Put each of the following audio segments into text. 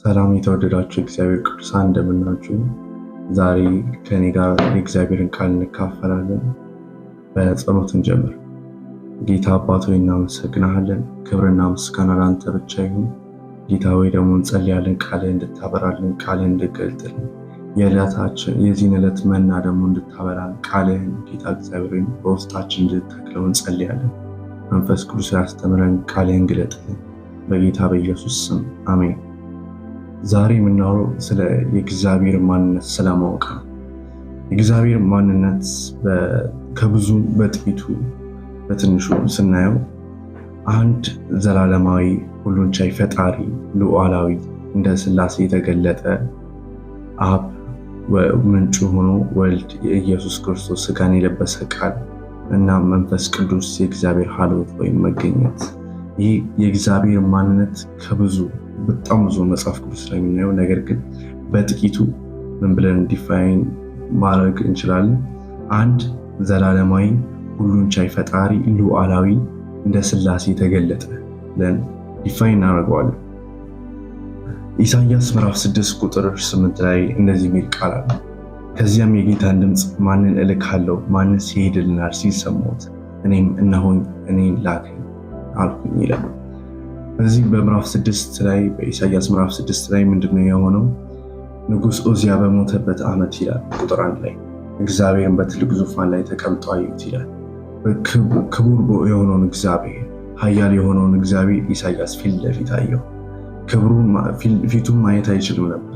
ሰላም የተወደዳችሁ እግዚአብሔር ቅዱሳን እንደምናችሁ። ዛሬ ከኔ ጋር የእግዚአብሔርን ቃል እንካፈላለን። በጸሎት እንጀምር። ጌታ አባት ሆይ እናመሰግናለን። ክብርና ምስጋና ለአንተ ብቻ ይሁን። ጌታ ሆይ ደግሞ እንጸልያለን፣ ቃልህ እንድታበራልን፣ ቃልህ እንድገልጥልን፣ የዚህን ዕለት መና ደግሞ እንድታበራን፣ ቃልህን ጌታ እግዚአብሔርን በውስጣችን እንድትተክለው እንጸልያለን። መንፈስ ቅዱስ ያስተምረን፣ ቃልህን ግለጥልን። በጌታ በኢየሱስ ስም አሜን። ዛሬ የምናወራው ስለ የእግዚአብሔር ማንነት ስለማወቅ ነው። የእግዚአብሔር ማንነት ከብዙ በጥቂቱ በትንሹ ስናየው አንድ ዘላለማዊ ሁሉን ቻይ ፈጣሪ ሉዓላዊ እንደ ሥላሴ የተገለጠ አብ ምንጩ ሆኖ ወልድ የኢየሱስ ክርስቶስ ሥጋን የለበሰ ቃል እና መንፈስ ቅዱስ የእግዚአብሔር ሀልወት ወይም መገኘት። ይህ የእግዚአብሔር ማንነት ከብዙ በጣም ብዙ መጽሐፍ ቅዱስ ላይ የምናየው ነገር ግን በጥቂቱ ምን ብለን ዲፋይን ማድረግ እንችላለን? አንድ ዘላለማዊ ሁሉን ቻይ ፈጣሪ ሉዓላዊ እንደ ሥላሴ የተገለጠ ብለን ዲፋይን እናደርገዋለን። ኢሳይያስ ምዕራፍ 6 ቁጥር 8 ላይ እንደዚህ የሚል ቃል አለ። ከዚያም የጌታን ድምፅ ማንን እልካለሁ? ማንስ ይሄድልናል ሲል ሰማሁት። እኔም እነሆኝ እኔን ላከኝ አልኩኝ ይላል። በዚህ በምዕራፍ 6 ላይ በኢሳይያስ ምዕራፍ 6 ላይ ምንድነው የሆነው? ንጉሥ ዖዝያ በሞተበት ዓመት ይላል ቁጥር 1 ላይ እግዚአብሔርን በትልቅ ዙፋን ላይ ተቀምጦ አየሁት ይላል። ክቡር የሆነውን እግዚአብሔር ኃያል የሆነውን እግዚአብሔር ኢሳይያስ ፊት ለፊት አየው። ፊቱን ማየት አይችልም ነበር።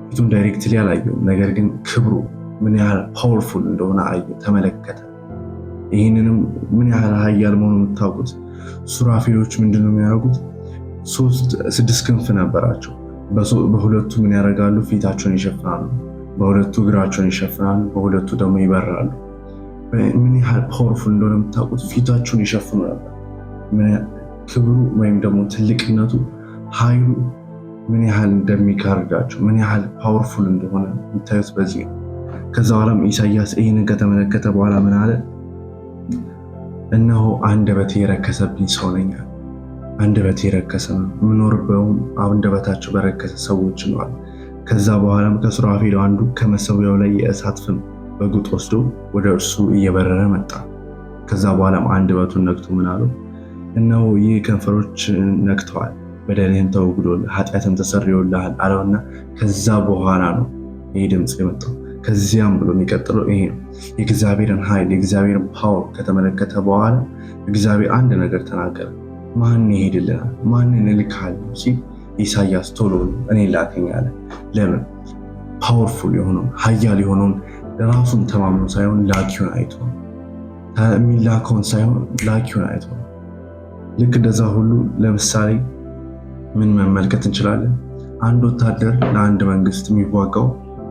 ፊቱን ዳይሬክትሊ አላየውም። ነገር ግን ክብሩ ምን ያህል ፓወርፉል እንደሆነ አየ፣ ተመለከተ። ይህንንም ምን ያህል ኃያል መሆኑን የምታውቁት ሱራፌሎች ምንድነው የሚያደርጉት? 6 ክንፍ ነበራቸው። በሁለቱ ምን ያደርጋሉ? ፊታቸውን ይሸፍናሉ፣ በሁለቱ እግራቸውን ይሸፍናሉ፣ በሁለቱ ደግሞ ይበራሉ። ምን ያህል ፓወርፉል እንደሆነ የምታውቁት ፊታቸውን ይሸፍኑ ነበር። ክብሩ ወይም ደግሞ ትልቅነቱ ኃይሉ ምን ያህል እንደሚጋርዳቸው ምን ያህል ፓወርፉል እንደሆነ የምታዩት በዚህ ነው። ከዛ በኋላም ኢሳይያስ ይህንን ከተመለከተ በኋላ ምን አለ? እነሆ አንደበቴ የረከሰብኝ ሰው ነኝ። አንደበቴ የረከሰ ነው፣ የምኖርበውም አንደበታቸው በረከሰ ሰዎች ነው። ከዛ በኋላም ከሱራፌል አንዱ ከመሰዊያው ላይ የእሳት ፍም በጉጥ ወስዶ ወደ እርሱ እየበረረ መጣ። ከዛ በኋላም አንደበቱን ነክቶ ምን አለው? እነሆ ይህ ከንፈሮች ነክተዋል፣ በደልህም ተወግዶልህ፣ ኃጢአትም ተሰርዮልሃል አለውና ከዛ በኋላ ነው ይህ ድምፅ የመጣው። ከዚያም ብሎ የሚቀጥለው ይሄ ነው። የእግዚአብሔርን ኃይል የእግዚአብሔርን ፓወር ከተመለከተ በኋላ እግዚአብሔር አንድ ነገር ተናገረ። ማን ይሄድልናል? ማንን እልካለሁ ሲል ኢሳይያስ ቶሎ እኔ ላከኝ አለ። ለምን? ፓወርፉል የሆነውን ኃያል የሆነውን ራሱን ተማምኖ ሳይሆን ላኪውን አይቶ፣ የሚላከውን ሳይሆን ላኪውን አይቶ። ልክ እንደዛ ሁሉ ለምሳሌ ምን መመልከት እንችላለን? አንድ ወታደር ለአንድ መንግስት የሚዋጋው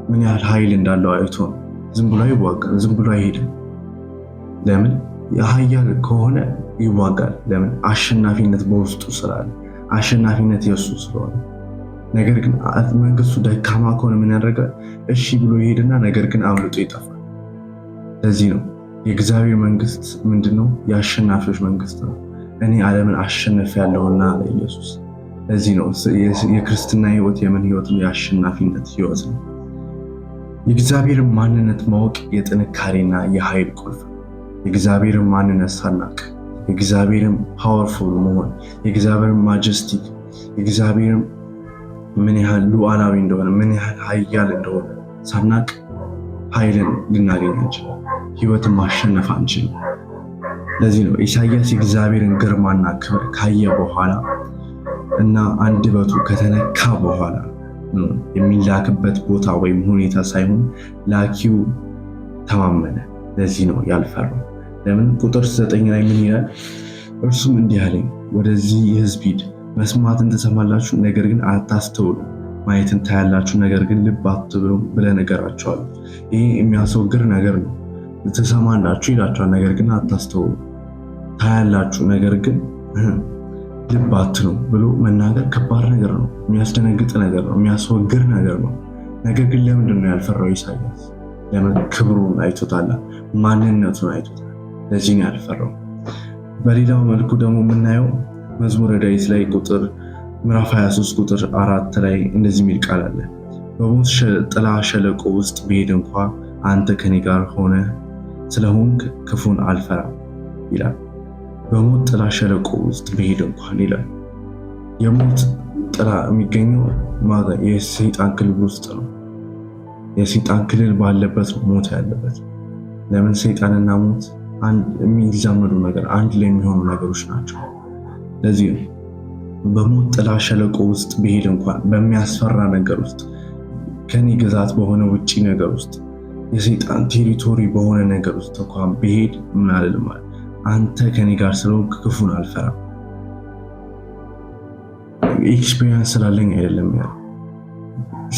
ምን ያህል ኃይል እንዳለው አይቶ ነው። ዝም ብሎ ይዋጋል፣ ዝም ብሎ አይሄድም። ለምን? የኃያል ከሆነ ይዋጋል። ለምን? አሸናፊነት በውስጡ ስላለ፣ አሸናፊነት የእሱ ስለሆነ። ነገር ግን መንግስቱ ደካማ ከሆነ ምን ያደርጋል? እሺ ብሎ ይሄድና ነገር ግን አምልጦ ይጠፋል። ለዚህ ነው የእግዚአብሔር መንግስት ምንድነው? የአሸናፊዎች መንግስት ነው። እኔ ዓለምን አሸንፌያለሁና አለ ኢየሱስ። ለዚህ ነው የክርስትና ህይወት የምን ህይወት ነው? የአሸናፊነት ህይወት ነው። የእግዚአብሔርን ማንነት ማወቅ የጥንካሬና የኃይል ቁልፍ ነው። የእግዚአብሔርን ማንነት ሳናቅ፣ የእግዚአብሔርን ፓወርፉል መሆን፣ የእግዚአብሔርን ማጀስቲክ፣ የእግዚአብሔርን ምን ያህል ሉዓላዊ እንደሆነ ምን ያህል ኃያል እንደሆነ ሳናቅ ኃይልን ልናገኝ አንችልም። ህይወትን ማሸነፍ አንችልም። ለዚህ ነው ኢሳይያስ የእግዚአብሔርን ግርማና ክብር ካየ በኋላ እና አንደበቱ ከተነካ በኋላ የሚላክበት ቦታ ወይም ሁኔታ ሳይሆን ላኪው ተማመነ። ለዚህ ነው ያልፈራው። ለምን? ቁጥር 9 ላይ ምን ይላል? እርሱም እንዲህ አለኝ፣ ወደዚህ ሕዝብ ሂድ፣ መስማትን ትሰማላችሁ፣ ነገር ግን አታስተውሉ፣ ማየትን ታያላችሁ፣ ነገር ግን ልብ አትብሉ ብለህ ንገራቸዋለሁ። ይህ የሚያስወግር ነገር ነው። ትሰማላችሁ ይላቸዋል፣ ነገር ግን አታስተውሉ፣ ታያላችሁ፣ ነገር ግን ልብ አትሉ ብሎ መናገር ከባድ ነገር ነው። የሚያስደነግጥ ነገር ነው። የሚያስወግር ነገር ነው። ነገር ግን ለምንድን ነው ያልፈራው ኢሳይያስ? ለምን? ክብሩን አይቶታል፣ ማንነቱን አይቶታል። ለዚህ ነው ያልፈራው። በሌላው መልኩ ደግሞ የምናየው መዝሙረ ዳዊት ላይ ቁጥር ምዕራፍ 23 ቁጥር 4 ላይ እንደዚህ የሚል ቃል አለ። በሞት ጥላ ሸለቆ ውስጥ ብሄድ እንኳ አንተ ከኔ ጋር ሆነ ስለሆንክ ክፉን አልፈራም ይላል። በሞት ጥላ ሸለቆ ውስጥ ብሄድ እንኳን ይላል። የሞት ጥላ የሚገኘው የሰይጣን ክልል ውስጥ ነው። የሰይጣን ክልል ባለበት ሞት ያለበት። ለምን? ሰይጣንና ሞት የሚዛመዱ ነገር አንድ ላይ የሚሆኑ ነገሮች ናቸው። ለዚህ ነው በሞት ጥላ ሸለቆ ውስጥ ብሄድ እንኳን በሚያስፈራ ነገር ውስጥ ከኔ ግዛት በሆነ ውጪ ነገር ውስጥ የሰይጣን ቴሪቶሪ በሆነ ነገር ውስጥ እንኳን ብሄድ ምን አልልም ማለት አንተ ከኔ ጋር ስለሆንክ ክፉን አልፈራም። ኤክስፒሪየንስ ስላለኝ አይደለም ያለው፣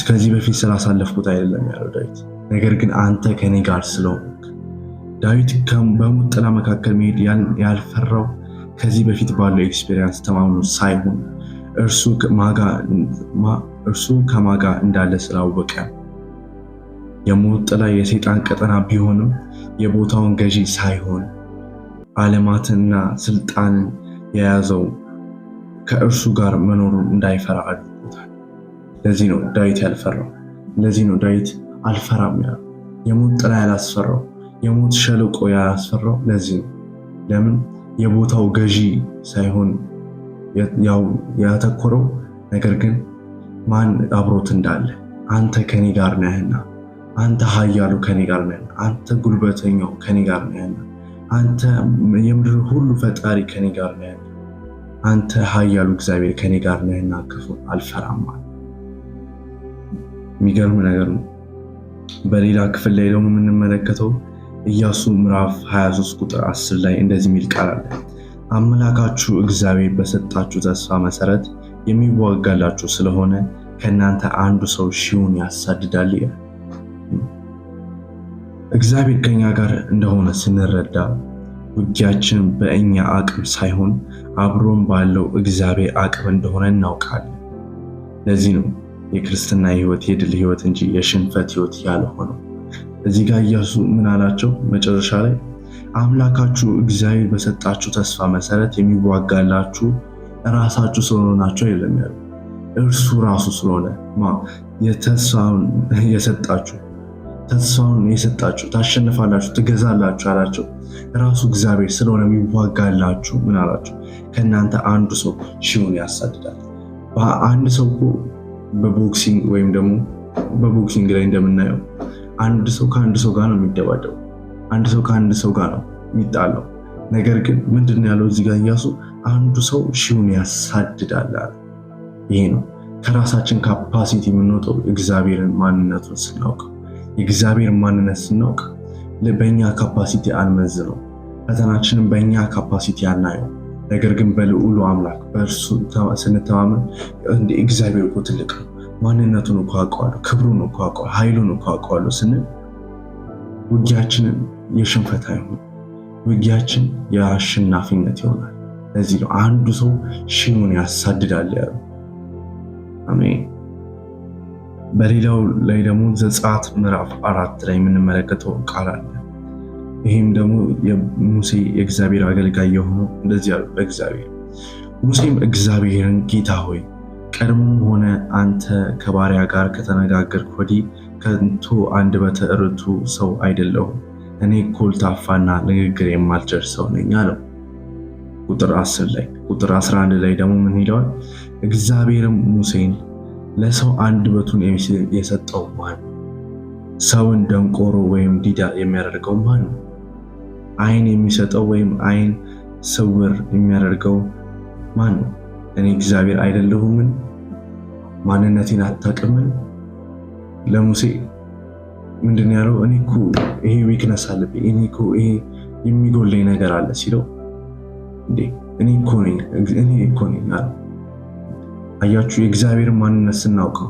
ከዚህ በፊት ስላሳለፍኩት አይደለም ያለው ዳዊት። ነገር ግን አንተ ከኔ ጋር ስለሆንክ ዳዊት በሞት ጥላ መካከል መሄድ ያልፈራው ከዚህ በፊት ባለው ኤክስፒሪየንስ ተማምኖ ሳይሆን እርሱ ከማጋ እንዳለ ስላወቀ። የሞት ጥላ የሰይጣን ቀጠና ቢሆንም የቦታውን ገዢ ሳይሆን ዓለማትና ስልጣንን የያዘው ከእርሱ ጋር መኖሩን እንዳይፈራ አድርጎታል። ለዚህ ነው ዳዊት ያልፈራው። ለዚህ ነው ዳዊት አልፈራም ያለው። የሞት ጥላ ያላስፈራው፣ የሞት ሸለቆ ያላስፈራው ለዚህ ነው። ለምን? የቦታው ገዢ ሳይሆን ያተኮረው ነገር ግን ማን አብሮት እንዳለ። አንተ ከኔ ጋር ነህና፣ አንተ ኃያሉ ከኔ ጋር ነህና፣ አንተ ጉልበተኛው ከኔ ጋር ነህና፣ አንተ የምድር ሁሉ ፈጣሪ ከኔ ጋር ነህና፣ አንተ ኃያሉ እግዚአብሔር ከኔ ጋር ነህና ክፉን አልፈራም ማለት። የሚገርም ነገር ነው። በሌላ ክፍል ላይ ደግሞ የምንመለከተው ኢያሱ ምዕራፍ 23 ቁጥር 10 ላይ እንደዚህ የሚል ቃል አለ። አምላካችሁ እግዚአብሔር በሰጣችሁ ተስፋ መሰረት የሚዋጋላችሁ ስለሆነ ከእናንተ አንዱ ሰው ሺውን ያሳድዳል ይላል። እግዚአብሔር ከኛ ጋር እንደሆነ ስንረዳ ውጊያችን በእኛ አቅም ሳይሆን አብሮን ባለው እግዚአብሔር አቅም እንደሆነ እናውቃለን። ለዚህ ነው የክርስትና ህይወት የድል ህይወት እንጂ የሽንፈት ህይወት ያልሆነው። እዚህ ጋር ኢያሱ ምን አላቸው? መጨረሻ ላይ አምላካችሁ እግዚአብሔር በሰጣችሁ ተስፋ መሰረት የሚዋጋላችሁ ራሳችሁ ስለሆናችሁ አይደለም ያለው፣ እርሱ ራሱ ስለሆነ የተስፋውን የሰጣችሁ ተስፋውን የሰጣችሁ ታሸንፋላችሁ፣ ትገዛላችሁ አላቸው። ራሱ እግዚአብሔር ስለሆነ የሚዋጋላችሁ ምን አላቸው? ከእናንተ አንዱ ሰው ሺውን ያሳድዳል። አንድ ሰው እኮ በቦክሲንግ ወይም ደግሞ በቦክሲንግ ላይ እንደምናየው አንድ ሰው ከአንድ ሰው ጋር ነው የሚደባደው፣ አንድ ሰው ከአንድ ሰው ጋር ነው የሚጣለው። ነገር ግን ምንድን ያለው እዚህ ጋር ኢያሱ አንዱ ሰው ሺውን ያሳድዳል። ይሄ ነው ከራሳችን ካፓሲቲ የምንወጣው እግዚአብሔርን ማንነቱን ስናውቅ። የእግዚአብሔር ማንነት ስናውቅ በእኛ ካፓሲቲ አንመዝነው፣ ፈተናችንን በእኛ ካፓሲቲ አናየው። ነገር ግን በልዑሉ አምላክ በእርሱ ስንተማመን እንደ እግዚአብሔር እኮ ትልቅ ነው፣ ማንነቱን እኮ አውቀዋለሁ፣ ክብሩን እኮ አውቀዋለሁ፣ ኃይሉን እኮ አውቀዋለሁ ስንል ውጊያችንን የሽንፈት አይሆን፣ ውጊያችን የአሸናፊነት ይሆናል። ለዚህ ነው አንዱ ሰው ሺውን ያሳድዳል ያለው። አሜን። በሌላው ላይ ደግሞ ዘጸአት ምዕራፍ 4 ላይ የምንመለከተው ቃል አለ። ይህም ደግሞ የሙሴ የእግዚአብሔር አገልጋይ የሆነው እንደዚህ ያለው በእግዚአብሔር ሙሴም እግዚአብሔርን ጌታ ሆይ ቀድሞም ሆነ አንተ ከባሪያ ጋር ከተነጋገርክ ወዲህ ከንቱ አንደበተ ርቱዕ ሰው አይደለሁም፣ እኔ ኮልታፋና ንግግር የማልችል ሰው ነኝ አለው። ቁጥር 10 ላይ ቁጥር 11 ላይ ደግሞ ምን ይለዋል? እግዚአብሔርም ሙሴን ለሰው አንደበቱን የሰጠው ማን ነው? ሰውን ደንቆሮ ወይም ዲዳ የሚያደርገው ማን ነው? ዓይን የሚሰጠው ወይም ዓይን ስውር የሚያደርገው ማን ነው? እኔ እግዚአብሔር አይደለሁምን? ማንነቴን አታውቅምን? ለሙሴ ምንድን ያለው? እኔ እኮ ይሄ ዊክነስ አለብኝ፣ እኔ እኮ ይሄ የሚጎለኝ ነገር አለ ሲለው እንዴ እኔ እኮ ነኝ አለ። አያችሁ፣ የእግዚአብሔር ማንነት ስናውቀው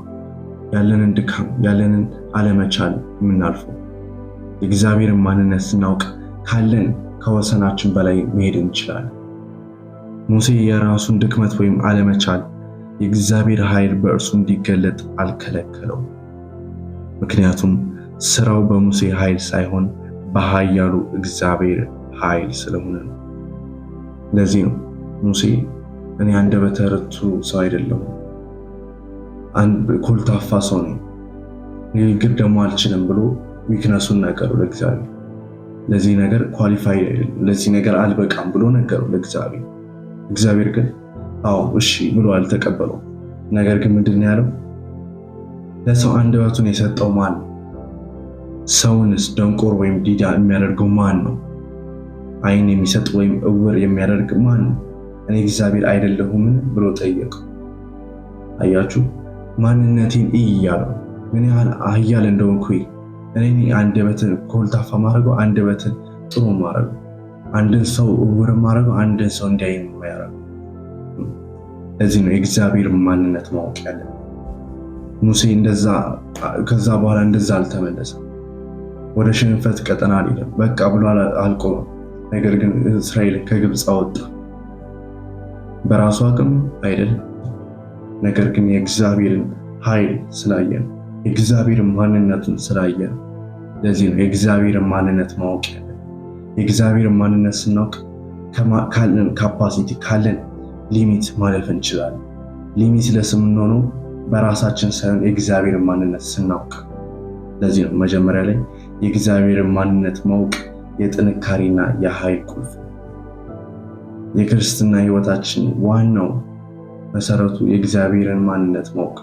ያለንን ድካም ያለንን አለመቻል የምናልፈው። የእግዚአብሔርን ማንነት ስናውቅ ካለን ከወሰናችን በላይ መሄድ እንችላለን። ሙሴ የራሱን ድክመት ወይም አለመቻል የእግዚአብሔር ኃይል በእርሱ እንዲገለጥ አልከለከለውም። ምክንያቱም ስራው በሙሴ ኃይል ሳይሆን በኃያሉ እግዚአብሔር ኃይል ስለሆነ ነው። ለዚህ ነው ሙሴ እኔ አንደበተ ርቱዕ ሰው አይደለሁም፣ ኮልታፋ ሰው ነኝ፣ ንግግር ደግሞ አልችልም ብሎ ዊክነሱን ነገሩ ለእግዚአብሔር። ለዚህ ነገር ኳሊፋይድ አይደለም፣ ለዚህ ነገር አልበቃም ብሎ ነገሩ ለእግዚአብሔር። እግዚአብሔር ግን አዎ እሺ ብሎ አልተቀበለው። ነገር ግን ምንድን ነው ያለው? ለሰው አንደበቱን የሰጠው ማን ነው? ሰውንስ ደንቆር ወይም ዲዳ የሚያደርገው ማን ነው? ዓይን የሚሰጥ ወይም እውር የሚያደርግ ማን ነው? እኔ እግዚአብሔር አይደለሁምን ብሎ ጠየቀው። አያችሁ፣ ማንነቴን እያለው ምን ያህል ኃያል እንደሆንኩ እኔ አንደበትን ኮልታፋ ማድረገው፣ አንደበትን ጥሩ ማድረገው፣ አንድን ሰው እውር ማድረገው፣ አንድን ሰው እንዲያይ የሚያደርገው። ለዚህ ነው የእግዚአብሔር ማንነት ማወቅ ያለ። ሙሴ ከዛ በኋላ እንደዛ አልተመለሰም። ወደ ሽንፈት ቀጠና አልሄደም። በቃ ብሎ አልቆመም። ነገር ግን እስራኤል ከግብፅ አወጣ። በራሱ አቅም አይደለም፣ ነገር ግን የእግዚአብሔርን ኃይል ስላየን፣ የእግዚአብሔርን ማንነቱን ስላየን። ለዚህ ነው የእግዚአብሔርን ማንነት ማወቅ ያለ። የእግዚአብሔርን ማንነት ስናውቅ ካለን ካፓሲቲ ካለን ሊሚት ማለፍ እንችላለን። ሊሚት ለስምንሆነው በራሳችን ሳይሆን የእግዚአብሔርን ማንነት ስናውቅ። ለዚህ ነው መጀመሪያ ላይ የእግዚአብሔርን ማንነት ማወቅ የጥንካሬና የኃይል ቁልፍ። የክርስትና ሕይወታችን ዋናው መሰረቱ የእግዚአብሔርን ማንነት ማወቅ።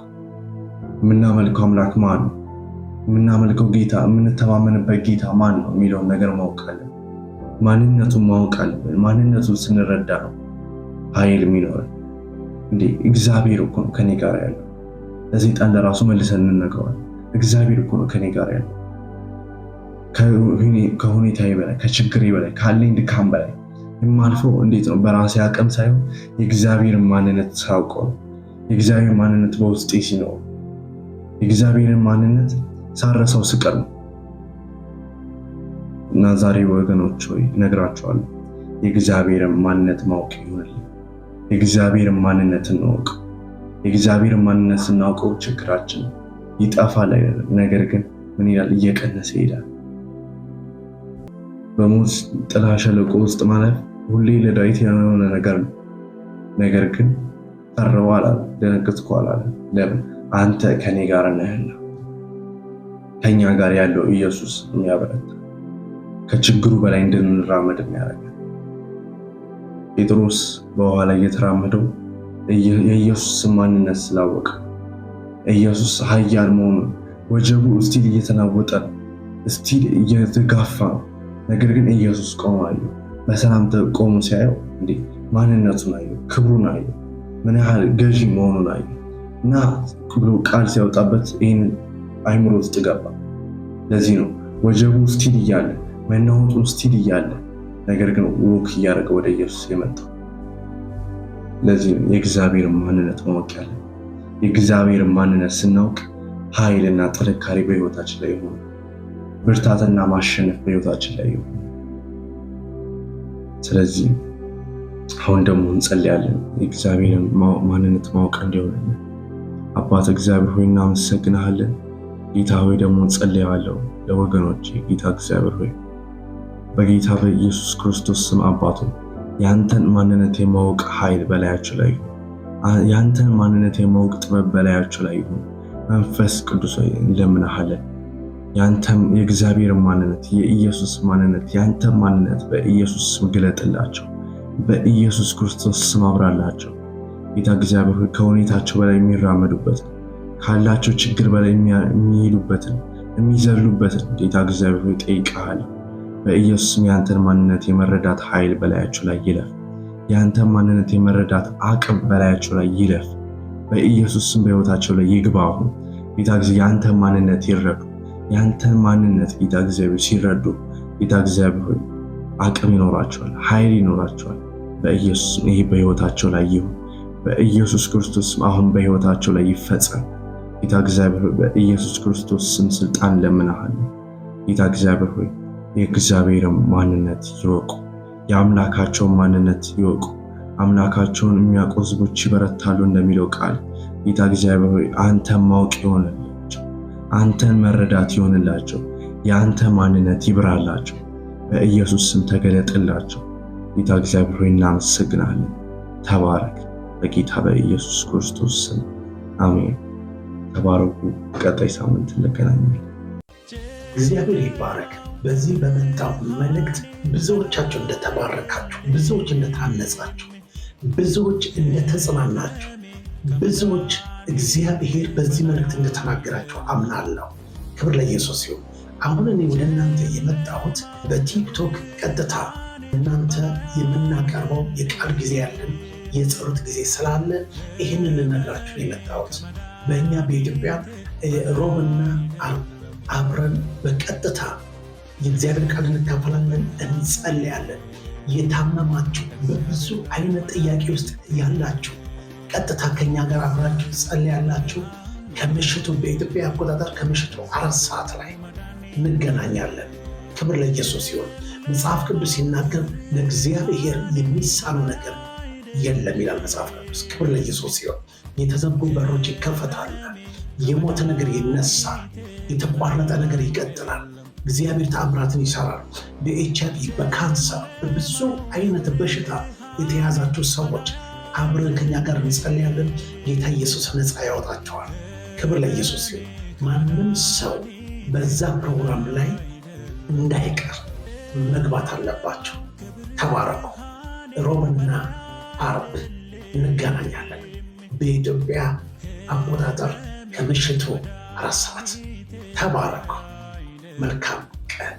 የምናመልከው አምላክ ማን ነው? የምናመልከው ጌታ፣ የምንተማመንበት ጌታ ማን ነው የሚለውን ነገር ማወቅ አለብን። ማንነቱን ማወቅ አለብን። ማንነቱን ስንረዳ ነው ኃይል የሚኖረን። እንዴ እግዚአብሔር እኮ ነው ከኔ ጋር ያለው። ለሰይጣን ለራሱ መልሰን እንነግረዋለን። እግዚአብሔር እኮ ነው ከኔ ጋር ያለው። ከሁኔታዬ በላይ፣ ከችግሬ በላይ፣ ካለኝ ድካም በላይ የማልፈው እንዴት ነው? በራሴ አቅም ሳይሆን የእግዚአብሔርን ማንነት ሳውቀው ነው። የእግዚአብሔር ማንነት በውስጤ ሲኖር፣ የእግዚአብሔርን ማንነት ሳረሰው ስቀር ነው። እና ዛሬ ወገኖች ሆይ እነግራችኋለሁ፣ የእግዚአብሔርን ማንነት ማወቅ ይሆንልን። የእግዚአብሔርን ማንነት እንወቅ። የእግዚአብሔርን ማንነት ስናውቀው ችግራችን ይጠፋል አይደለም፣ ነገር ግን ምን ይላል? እየቀነሰ ይሄዳል። በሞት ጥላ ሸለቆ ውስጥ ማለፍ ሁሌ ለዳዊት የሆነ ነገር ነው። ነገር ግን ፈራሁ አላለም፣ ደነገጥኩ አላለም። ለምን? አንተ ከኔ ጋር ነህና። ከኛ ጋር ያለው ኢየሱስ የሚያበረታ፣ ከችግሩ በላይ እንድንራመድ የሚያደርግ። ጴጥሮስ በውሃ ላይ እየተራመደው የኢየሱስ ማንነት ስላወቀ፣ ኢየሱስ ኃያል መሆኑን፣ ወጀቡ እስቲል እየተናወጠ እስቲል እየተጋፋ፣ ነገር ግን ኢየሱስ ቆሞ አየው። በሰላም ቆሞ ሲያየው እንዴ ማንነቱን አየው፣ ክብሩን አየው፣ ምን ያህል ገዢ መሆኑን አየው። እና ብሎ ቃል ሲያወጣበት ይህን አይምሮ ውስጥ ገባ። ለዚህ ነው ወጀቡ እስቲል እያለ፣ መናወጡ እስቲል እያለ፣ ነገር ግን ወክ እያደረገ ወደ ኢየሱስ የመጣው። ለዚህ ነው የእግዚአብሔርን ማንነት ማወቅ ያለ። የእግዚአብሔርን ማንነት ስናውቅ ኃይልና ጥንካሬ በሕይወታችን ላይ ይሆናል። ብርታትና ማሸነፍ በሕይወታችን ላይ ይሆናል። ስለዚህ አሁን ደግሞ እንጸልያለን የእግዚአብሔርን ማንነት ማወቅ እንዲሆንልን። አባት እግዚአብሔር ሆይ እናመሰግናለን። ጌታ ሆይ ደግሞ እንጸልያለሁ ለወገኖቼ። ጌታ እግዚአብሔር ሆይ በጌታ በኢየሱስ ክርስቶስ ስም አባቶ ያንተን ማንነት የማወቅ ኃይል በላያችሁ ላይ ይሁን። ያንተን ማንነት የማወቅ ጥበብ በላያችሁ ላይ ይሁን። መንፈስ ቅዱስ ሆይ እንለምንሃለን። ያንተም የእግዚአብሔር ማንነት፣ የኢየሱስ ማንነት፣ ያንተም ማንነት በኢየሱስ ስም ግለጥላቸው። በኢየሱስ ክርስቶስ ስም አብራላቸው። ጌታ እግዚአብሔር ሆይ ከሁኔታቸው በላይ የሚራመዱበትን፣ ካላቸው ችግር በላይ የሚሄዱበትን፣ የሚዘሉበትን ጌታ እግዚአብሔር ሆይ ጠይቀሃለሁ። በኢየሱስ ስም ያንተን ማንነት የመረዳት ኃይል በላያቸው ላይ ይለፍ። ያንተን ማንነት የመረዳት አቅም በላያቸው ላይ ይለፍ። በኢየሱስ ስም በሕይወታቸው ላይ ይግባ። አሁን ጌታ እግዚአብሔር ያንተን ማንነት ይረዱ። ያንተን ማንነት ጌታ እግዚአብሔር ሲረዱ ጌታ እግዚአብሔር ሆይ አቅም ይኖራቸዋል፣ ኃይል ይኖራቸዋል። በኢየሱስ ስም ይህ በሕይወታቸው ላይ ይሁን። በኢየሱስ ክርስቶስ ስም አሁን በሕይወታቸው ላይ ይፈጸም። ጌታ እግዚአብሔር ሆይ በኢየሱስ ክርስቶስ ስም ስልጣን ለምንሃለሁ። ጌታ እግዚአብሔር ሆይ የእግዚአብሔርን ማንነት ይወቁ። የአምላካቸውን ማንነት ይወቁ። አምላካቸውን የሚያውቁ ሕዝቦች ይበረታሉ እንደሚለው ቃል ጌታ እግዚአብሔር ሆይ አንተን ማወቅ ይሆንላቸው፣ አንተን መረዳት ይሆንላቸው፣ የአንተ ማንነት ይብራላቸው። በኢየሱስ ስም ተገለጥላቸው። ጌታ እግዚአብሔር ሆይ እናመሰግናለን። ተባረክ። በጌታ በኢየሱስ ክርስቶስ ስም አሜን። ተባረኩ። ቀጣይ ሳምንት እንገናኛለን። እግዚአብሔር ይባረክ። በዚህ በመጣው መልእክት ብዙዎቻችሁ እንደተባረካችሁ፣ ብዙዎች እንደታነጻችሁ፣ ብዙዎች እንደተጽናናችሁ፣ ብዙዎች እግዚአብሔር በዚህ መልእክት እንደተናገራችሁ አምናለሁ። ክብር ለኢየሱስ ይሁን። አሁን እኔ ወደ እናንተ የመጣሁት በቲክቶክ ቀጥታ እናንተ የምናቀርበው የቃል ጊዜ ያለን የጸሎት ጊዜ ስላለ ይህንን ልነግራችሁ የመጣሁት በእኛ በኢትዮጵያ ሮብና ዓርብ አብረን በቀጥታ የእግዚአብሔር ቃል እንካፈላለን፣ እንጸልያለን። የታመማችሁ በብዙ አይነት ጥያቄ ውስጥ ያላችሁ ቀጥታ ከኛ ጋር አብራችሁ ጸልያላችሁ። ከምሽቱ በኢትዮጵያ አቆጣጠር ከምሽቱ 4 ሰዓት ላይ እንገናኛለን። ክብር ለኢየሱስ ይሁን። መጽሐፍ ቅዱስ ሲናገር ለእግዚአብሔር የሚሳነው ነገር የለም ይላል መጽሐፍ ቅዱስ። ክብር ለኢየሱስ ይሁን። የተዘጉ በሮች ይከፈታሉ። የሞተ ነገር ይነሳል። የተቋረጠ ነገር ይቀጥላል። እግዚአብሔር ተአምራትን ይሰራል። በኤችአይቪ፣ በካንሰር፣ በብዙ አይነት በሽታ የተያዛችሁ ሰዎች አብረን ከኛ ጋር እንጸልያለን። ጌታ ኢየሱስ ነፃ ያወጣቸዋል። ክብር ለኢየሱስ ይሁን። ማንም ሰው በዛ ፕሮግራም ላይ እንዳይቀር መግባት አለባቸው። ተባረኩ። ሮብና ዓርብ እንገናኛለን በኢትዮጵያ አቆጣጠር ከምሽቱ 4 ሰዓት። ተባረኩ። መልካም ቀን